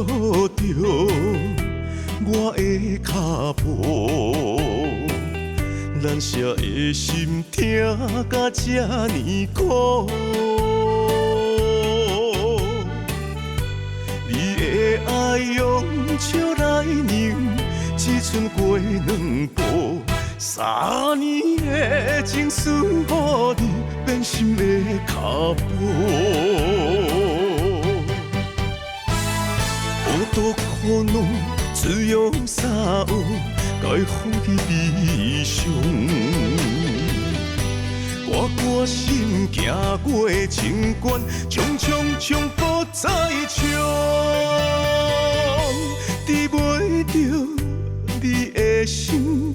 着我的脚步，难舍的心痛甲这呢苦。你的爱用笑来酿，只剩过两步。3年的情思，予你变心的脚步。孤独苦恼，只有啥有，该放弃理想。我心行过情关，冲搁再冲，治袂着你的心，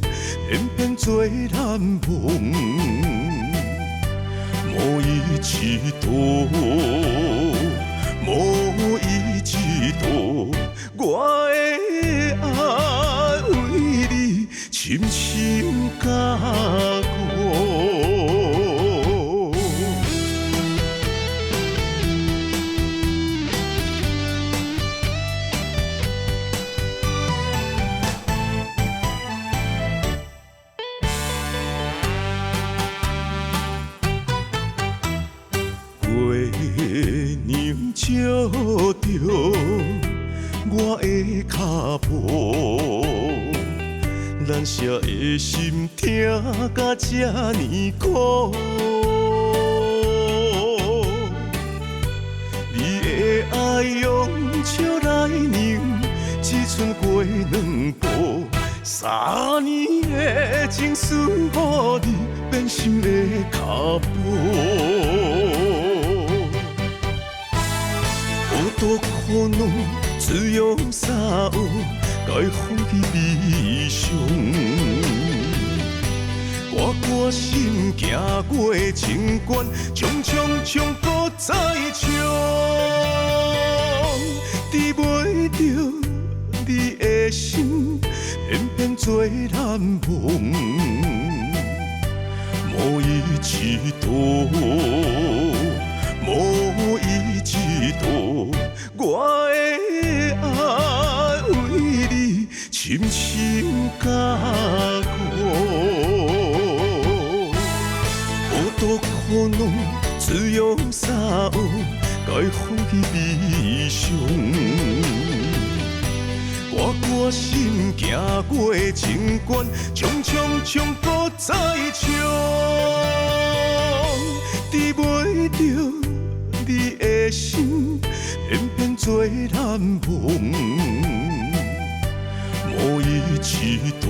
偏偏做难忘。无依之道，无依之道，我的爱为你深深加固。月娘照着我的脚步，难舍的心痛甲这呢苦。你的爱用笑来酿，只剩过两步。3年的情思，予你变心的脚步。孤独苦恼，只有啥有，该放弃理想。我心行过情关，冲搁再冲，治袂着你的心，偏偏做难忘。无依之道，无依之道，我的爱为你深深加固。孤独苦恼，只有啥有，该放弃理想。我心行过情关，冲搁再冲，治袂着你的心，偏偏做难忘。无依之道。